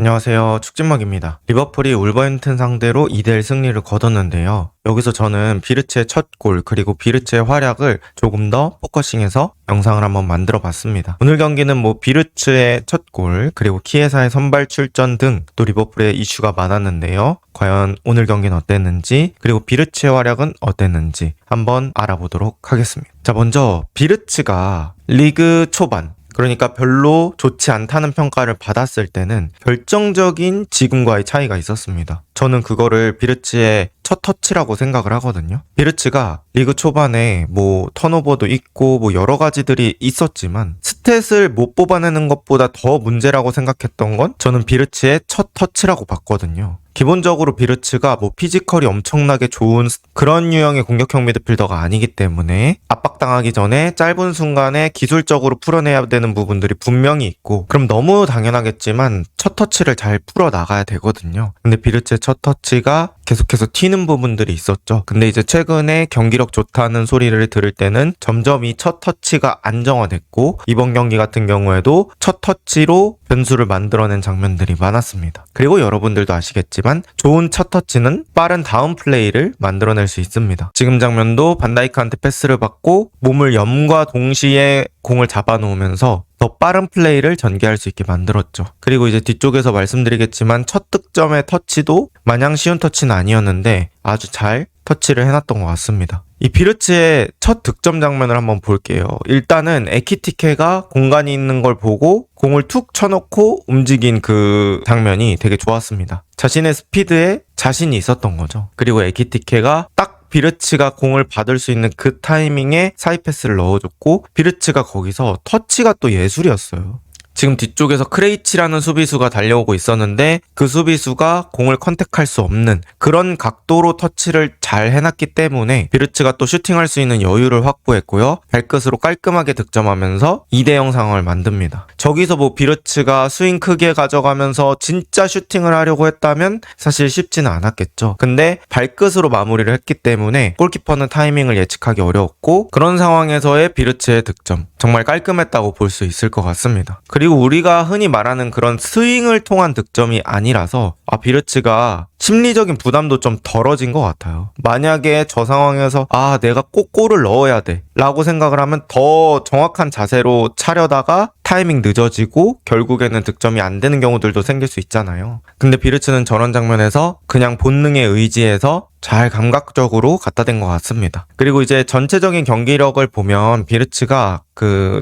안녕하세요. 축진막입니다. 리버풀이 울버햄튼 상대로 2대1 승리를 거뒀는데요. 여기서 저는 비르츠의 첫 골 그리고 비르츠의 활약을 조금 더 포커싱해서 영상을 한번 만들어 봤습니다. 오늘 경기는 비르츠의 첫 골 그리고 키에사의 선발 출전 등 또 리버풀의 이슈가 많았는데요. 과연 오늘 경기는 어땠는지 그리고 비르츠의 활약은 어땠는지 한번 알아보도록 하겠습니다. 자, 먼저 비르츠가 리그 초반 그러니까 별로 좋지 않다는 평가를 받았을 때는 결정적인 지금과의 차이가 있었습니다. 저는 그거를 비르츠의 첫 터치라고 생각을 하거든요. 비르츠가 리그 초반에 턴오버도 있고 여러 가지들이 있었지만 스탯을 못 뽑아내는 것보다 더 문제라고 생각했던 건 저는 비르츠의 첫 터치라고 봤거든요. 기본적으로 비르츠가 피지컬이 엄청나게 좋은 그런 유형의 공격형 미드필더가 아니기 때문에 압박당하기 전에 짧은 순간에 기술적으로 풀어내야 되는 부분들이 분명히 있고, 그럼 너무 당연하겠지만 첫 터치를 잘 풀어나가야 되거든요. 근데 비르츠의 첫 터치가 계속해서 튀는 부분들이 있었죠. 근데 이제 최근에 경기력 좋다는 소리를 들을 때는 점점 이 첫 터치가 안정화됐고, 이번 경기 같은 경우에도 첫 터치로 변수를 만들어낸 장면들이 많았습니다. 그리고 여러분들도 아시겠지만 좋은 첫 터치는 빠른 다운 플레이를 만들어낼 수 있습니다. 지금 장면도 반다이크한테 패스를 받고 몸을 염과 동시에 공을 잡아놓으면서 더 빠른 플레이를 전개할 수 있게 만들었죠. 그리고 이제 뒤쪽에서 말씀드리겠지만 첫 득점의 터치도 마냥 쉬운 터치는 아니었는데 아주 잘 터치를 해놨던 것 같습니다. 이 비르츠의 첫 득점 장면을 한번 볼게요. 일단은 에키티케가 공간이 있는 걸 보고 공을 툭 쳐놓고 움직인 그 장면이 되게 좋았습니다. 자신의 스피드에 자신이 있었던 거죠. 그리고 에키티케가 딱 비르츠가 공을 받을 수 있는 그 타이밍에 사이 패스를 넣어줬고, 비르츠가 거기서 터치가 또 예술이었어요. 지금 뒤쪽에서 크레이치라는 수비수가 달려오고 있었는데 그 수비수가 공을 컨택할 수 없는 그런 각도로 터치를 잘 해놨기 때문에 비르츠가 또 슈팅할 수 있는 여유를 확보했고요. 발끝으로 깔끔하게 득점하면서 2대0 상황을 만듭니다. 저기서 비르츠가 스윙 크게 가져가면서 진짜 슈팅을 하려고 했다면 사실 쉽지는 않았겠죠. 근데 발끝으로 마무리를 했기 때문에 골키퍼는 타이밍을 예측하기 어려웠고, 그런 상황에서의 비르츠의 득점 정말 깔끔했다고 볼 수 있을 것 같습니다. 그리고 우리가 흔히 말하는 그런 스윙을 통한 득점이 아니라서 비르츠가 심리적인 부담도 좀 덜어진 것 같아요. 만약에 저 상황에서 내가 꼭 골을 넣어야 돼 라고 생각을 하면 더 정확한 자세로 차려다가 타이밍 늦어지고 결국에는 득점이 안 되는 경우들도 생길 수 있잖아요. 근데 비르츠는 저런 장면에서 그냥 본능에 의지해서 잘 감각적으로 갖다 댄 것 같습니다. 그리고 이제 전체적인 경기력을 보면 비르츠가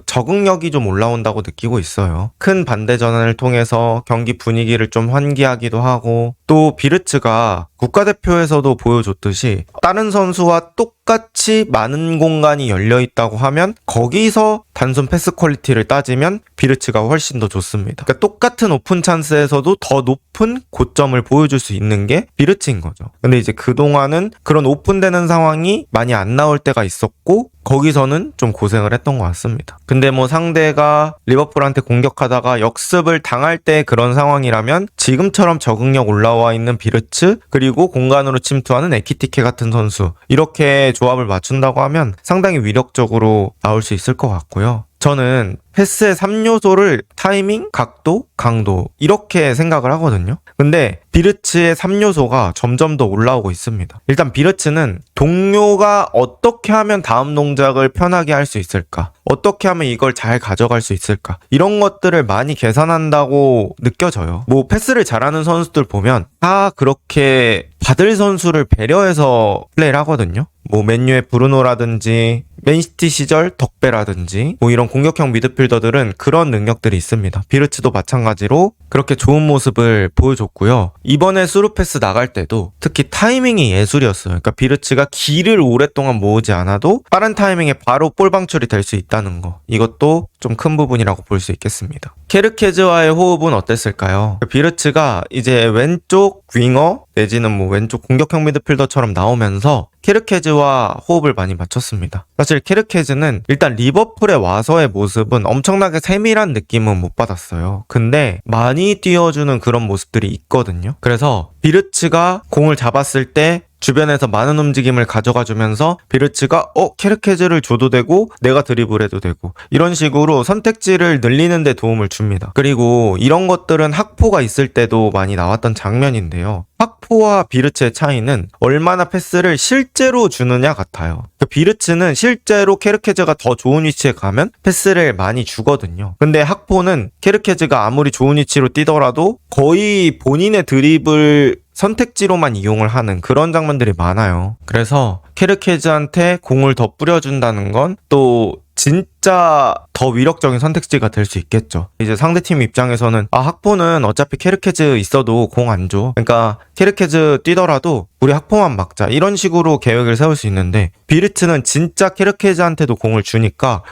적응력이 좀 올라온다고 느끼고 있어요. 큰 반대전을 통해서 경기 분위기를 좀 환기하기도 하고, 또 비르츠가 국가대표에서도 보여줬듯이 다른 선수와 똑같이 많은 공간이 열려 있다고 하면 거기서 단순 패스 퀄리티를 따지면 비르츠가 훨씬 더 좋습니다. 그러니까 똑같은 오픈 찬스에서도 더 높은 고점을 보여줄 수 있는 게 비르츠인 거죠. 근데 이제 그동안은 그런 오픈되는 상황이 많이 안 나올 때가 있었고, 거기서는 좀 고생을 했던 것 같습니다. 근데 상대가 리버풀한테 공격하다가 역습을 당할 때 그런 상황이라면 지금처럼 적응력 올라와 있는 비르츠, 그리고 공간으로 침투하는 에키티케 같은 선수, 이렇게 조합을 맞춘다고 하면 상당히 위력적으로 나올 수 있을 것 같고요. 저는 패스의 3요소를 타이밍, 각도, 강도 이렇게 생각을 하거든요. 근데 비르츠의 3요소가 점점 더 올라오고 있습니다. 일단 비르츠는 동료가 어떻게 하면 다음 동작을 편하게 할 수 있을까? 어떻게 하면 이걸 잘 가져갈 수 있을까? 이런 것들을 많이 계산한다고 느껴져요. 패스를 잘하는 선수들 보면 다 그렇게 받을 선수를 배려해서 플레이를 하거든요. 맨유의 브루노라든지 맨시티 시절 덕배라든지 이런 공격형 미드필더들은 그런 능력들이 있습니다. 비르츠도 마찬가지로 그렇게 좋은 모습을 보여줬고요. 이번에 스루 패스 나갈 때도 특히 타이밍이 예술이었어요. 그러니까 비르츠가 기를 오랫동안 모으지 않아도 빠른 타이밍에 바로 볼 방출이 될 수 있다는 거, 이것도 좀 큰 부분이라고 볼 수 있겠습니다. 케르케즈와의 호흡은 어땠을까요? 비르츠가 이제 왼쪽 윙어 내지는 왼쪽 공격형 미드필더처럼 나오면서 케르케즈와 호흡을 많이 맞췄습니다. 사실 케르케즈는 일단 리버풀에 와서의 모습은 엄청나게 세밀한 느낌은 못 받았어요. 근데 많이 띄워주는 그런 모습들이 있거든요. 그래서 비르츠가 공을 잡았을 때 주변에서 많은 움직임을 가져가 주면서 비르츠가 케르케즈를 줘도 되고 내가 드리블해도 되고 이런 식으로 선택지를 늘리는 데 도움을 줍니다. 그리고 이런 것들은 학포가 있을 때도 많이 나왔던 장면인데요. 학포와 비르츠의 차이는 얼마나 패스를 실제로 주느냐 같아요. 비르츠는 실제로 케르케즈가 더 좋은 위치에 가면 패스를 많이 주거든요. 근데 학포는 케르케즈가 아무리 좋은 위치로 뛰더라도 거의 본인의 드리블 선택지로만 이용을 하는 그런 장면들이 많아요. 그래서 케르케즈한테 공을 더 뿌려준다는 건 또 진짜 더 위력적인 선택지가 될 수 있겠죠. 이제 상대팀 입장에서는 학포는 어차피 케르케즈 있어도 공 안 줘. 그러니까 케르케즈 뛰더라도 우리 학포만 막자. 이런 식으로 계획을 세울 수 있는데 비르츠는 진짜 케르케즈한테도 공을 주니까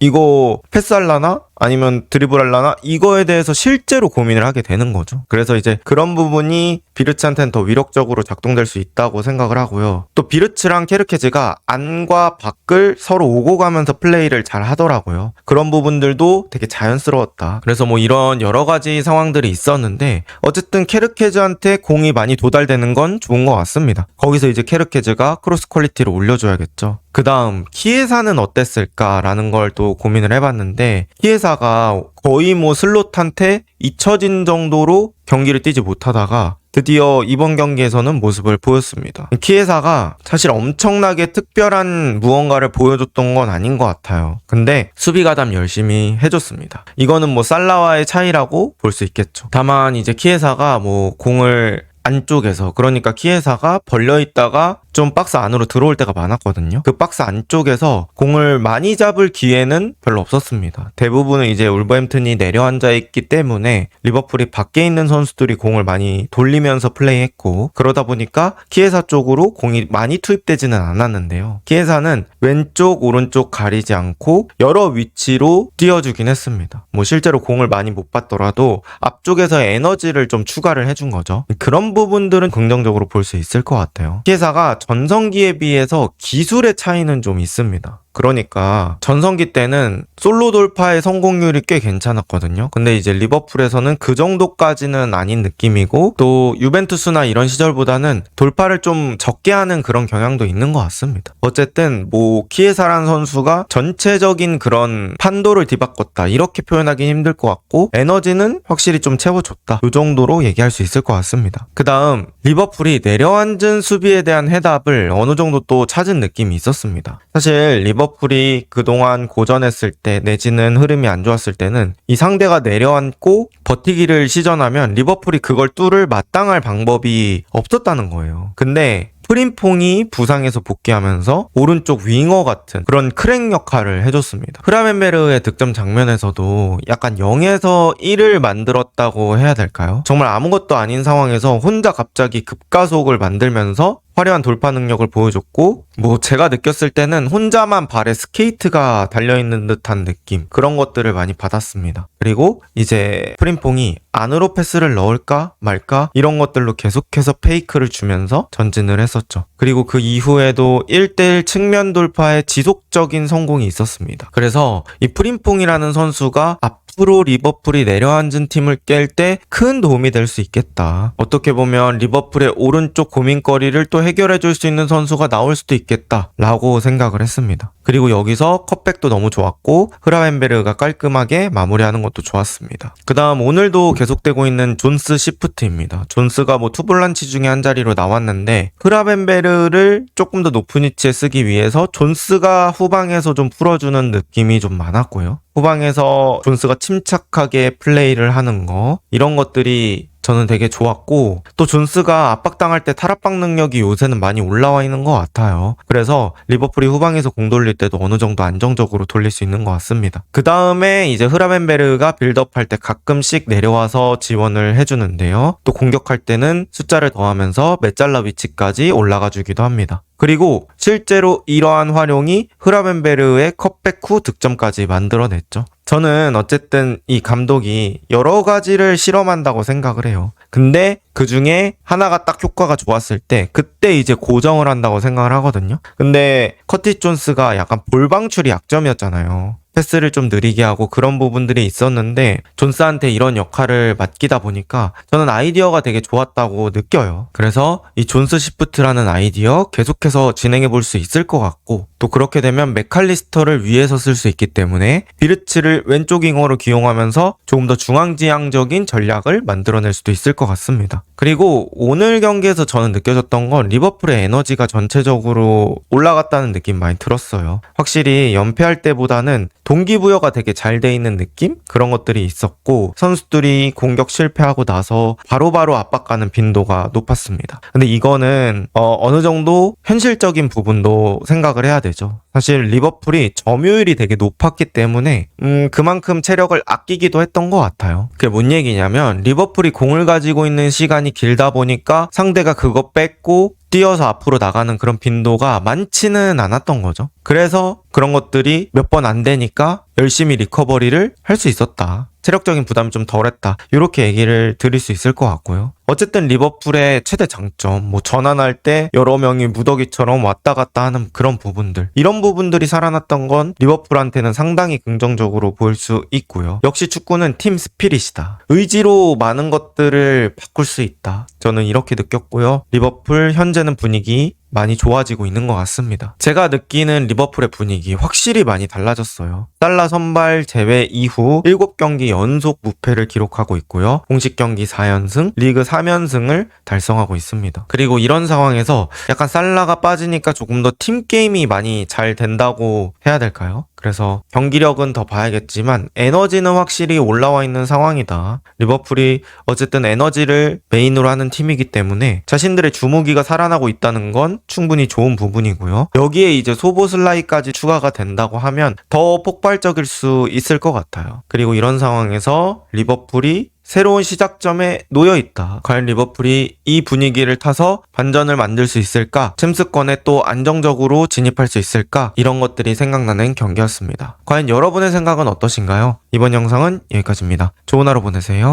이거 패스할라나? 아니면 드리블할라나? 이거에 대해서 실제로 고민을 하게 되는 거죠. 그래서 이제 그런 부분이 비르츠한테는 더 위력적으로 작동될 수 있다고 생각을 하고요. 또 비르츠랑 케르케즈가 안과 밖을 서로 오고 가면서 플레이를 잘 하더라고요. 그런 부분들도 되게 자연스러웠다. 그래서 뭐 이런 여러 가지 상황들이 있었는데 어쨌든 케르케즈한테 공이 많이 도달되는 건 좋은 것 같습니다. 거기서 이제 케르케즈가 크로스 퀄리티를 올려줘야겠죠. 그 다음 키에사는 어땠을까라는 걸 또 고민을 해봤는데 키에사가 거의 뭐 슬롯한테 잊혀진 정도로 경기를 뛰지 못하다가 드디어 이번 경기에서는 모습을 보였습니다. 키에사가 사실 엄청나게 특별한 무언가를 보여줬던 건 아닌 것 같아요. 근데 수비 가담 열심히 해줬습니다. 이거는 뭐 살라와의 차이라고 볼 수 있겠죠. 다만 이제 키에사가 뭐 공을 안쪽에서, 그러니까 키에사가 벌려있다가 좀 박스 안으로 들어올 때가 많았거든요. 그 박스 안쪽에서 공을 많이 잡을 기회는 별로 없었습니다. 대부분은 이제 울버햄튼이 내려앉아 있기 때문에 리버풀이 밖에 있는 선수들이 공을 많이 돌리면서 플레이했고, 그러다 보니까 키에사 쪽으로 공이 많이 투입되지는 않았는데요. 키에사는 왼쪽 오른쪽 가리지 않고 여러 위치로 띄워주긴 했습니다. 뭐 실제로 공을 많이 못 받더라도 앞쪽에서 에너지를 좀 추가를 해준 거죠. 그런 부분들은 긍정적으로 볼 수 있을 것 같아요. 키에사가 전성기에 비해서 기술의 차이는 좀 있습니다. 그러니까 전성기 때는 솔로 돌파의 성공률이 꽤 괜찮았거든요. 근데 이제 리버풀에서는 그 정도까지는 아닌 느낌이고, 또 유벤투스나 이런 시절보다는 돌파를 좀 적게 하는 그런 경향도 있는 것 같습니다. 어쨌든 뭐 키에사라는 선수가 전체적인 그런 판도를 뒤바꿨다 이렇게 표현하기 힘들 것 같고, 에너지는 확실히 좀 채워줬다 이 정도로 얘기할 수 있을 것 같습니다. 그 다음 리버풀이 내려앉은 수비에 대한 해답을 어느 정도 또 찾은 느낌이 있었습니다. 사실 리버풀이 그동안 고전했을 때 내지는 흐름이 안 좋았을 때는 이 상대가 내려앉고 버티기를 시전하면 리버풀이 그걸 뚫을 마땅할 방법이 없었다는 거예요. 근데 프림퐁이 부상에서 복귀하면서 오른쪽 윙어 같은 그런 크랙 역할을 해줬습니다. 흐라멘베르의 득점 장면에서도 약간 0에서 1을 만들었다고 해야 될까요? 정말 아무것도 아닌 상황에서 혼자 갑자기 급가속을 만들면서 화려한 돌파 능력을 보여줬고, 뭐 제가 느꼈을 때는 혼자만 발에 스케이트가 달려있는 듯한 느낌, 그런 것들을 많이 받았습니다. 그리고 이제 프림퐁이 안으로 패스를 넣을까 말까 이런 것들로 계속해서 페이크를 주면서 전진을 했었죠. 그리고 그 이후에도 1대1 측면 돌파에 지속적인 성공이 있었습니다. 그래서 이 프림퐁이라는 선수가 앞으로 리버풀이 내려앉은 팀을 깰 때 큰 도움이 될 수 있겠다. 어떻게 보면 리버풀의 오른쪽 고민거리를 또 해결해 줄 수 있는 선수가 나올 수도 있겠다 라고 생각을 했습니다. 그리고 여기서 컷백도 너무 좋았고 흐라벤베르가 깔끔하게 마무리하는 것도 좋았습니다. 그 다음 오늘도 계속되고 있는 존스 시프트입니다. 존스가 뭐 투볼란치 중에 한 자리로 나왔는데 흐라벤베르를 조금 더 높은 위치에 쓰기 위해서 존스가 후방에서 좀 풀어주는 느낌이 좀 많았고요. 후방에서 존스가 침착하게 플레이를 하는 거, 이런 것들이 저는 되게 좋았고, 또 존스가 압박당할 때 탈압박 능력이 요새는 많이 올라와 있는 것 같아요. 그래서 리버풀이 후방에서 공 돌릴 때도 어느 정도 안정적으로 돌릴 수 있는 것 같습니다. 그 다음에 이제 흐라벤베르가 빌드업할 때 가끔씩 내려와서 지원을 해주는데요. 또 공격할 때는 숫자를 더하면서 메잘라 위치까지 올라가 주기도 합니다. 그리고 실제로 이러한 활용이 흐라벤베르의 컷백 후 득점까지 만들어냈죠. 저는 어쨌든 이 감독이 여러 가지를 실험한다고 생각을 해요. 근데 그 중에 하나가 딱 효과가 좋았을 때 그때 이제 고정을 한다고 생각을 하거든요. 근데 커티스 존스가 약간 볼 방출이 약점이었잖아요. 패스를 좀 느리게 하고 그런 부분들이 있었는데 존스한테 이런 역할을 맡기다 보니까 저는 아이디어가 되게 좋았다고 느껴요. 그래서 이 존스 시프트라는 아이디어 계속해서 진행해 볼 수 있을 것 같고, 또 그렇게 되면 맥칼리스터를 위에서 쓸 수 있기 때문에 비르츠를 왼쪽 윙어로 기용하면서 조금 더 중앙지향적인 전략을 만들어낼 수도 있을 것 같습니다. 그리고 오늘 경기에서 저는 느껴졌던 건 리버풀의 에너지가 전체적으로 올라갔다는 느낌 많이 들었어요. 확실히 연패할 때보다는 동기부여가 되게 잘 돼 있는 느낌? 그런 것들이 있었고, 선수들이 공격 실패하고 나서 바로바로 압박가는 빈도가 높았습니다. 근데 이거는 어느 정도 현실적인 부분도 생각을 해야 되죠. 사실 리버풀이 점유율이 되게 높았기 때문에 그만큼 체력을 아끼기도 했던 것 같아요. 그게 뭔 얘기냐면 리버풀이 공을 가지고 있는 시간이 길다 보니까 상대가 그거 뺏고 뛰어서 앞으로 나가는 그런 빈도가 많지는 않았던 거죠. 그래서 그런 것들이 몇 번 안 되니까 열심히 리커버리를 할 수 있었다. 체력적인 부담이 좀 덜했다. 이렇게 얘기를 드릴 수 있을 것 같고요. 어쨌든 리버풀의 최대 장점, 전환할 때 여러 명이 무더기처럼 왔다 갔다 하는 그런 부분들, 이런 부분들이 살아났던 건 리버풀한테는 상당히 긍정적으로 보일 수 있고요. 역시 축구는 팀 스피릿이다. 의지로 많은 것들을 바꿀 수 있다. 저는 이렇게 느꼈고요. 리버풀 현재는 분위기 많이 좋아지고 있는 것 같습니다. 제가 느끼는 리버풀의 분위기 확실히 많이 달라졌어요. 살라 선발 제외 이후 7경기 연속 무패를 기록하고 있고요. 공식 경기 4연승, 리그 3연승을 달성하고 있습니다. 그리고 이런 상황에서 약간 살라가 빠지니까 조금 더 팀 게임이 많이 잘 된다고 해야 될까요? 그래서 경기력은 더 봐야겠지만 에너지는 확실히 올라와 있는 상황이다. 리버풀이 어쨌든 에너지를 메인으로 하는 팀이기 때문에 자신들의 주무기가 살아나고 있다는 건 충분히 좋은 부분이고요. 여기에 이제 소보슬라이까지 추가가 된다고 하면 더 폭발적일 수 있을 것 같아요. 그리고 이런 상황에서 리버풀이 새로운 시작점에 놓여 있다. 과연 리버풀이 이 분위기를 타서 반전을 만들 수 있을까? 챔스권에 또 안정적으로 진입할 수 있을까? 이런 것들이 생각나는 경기였습니다. 과연 여러분의 생각은 어떠신가요? 이번 영상은 여기까지입니다. 좋은 하루 보내세요.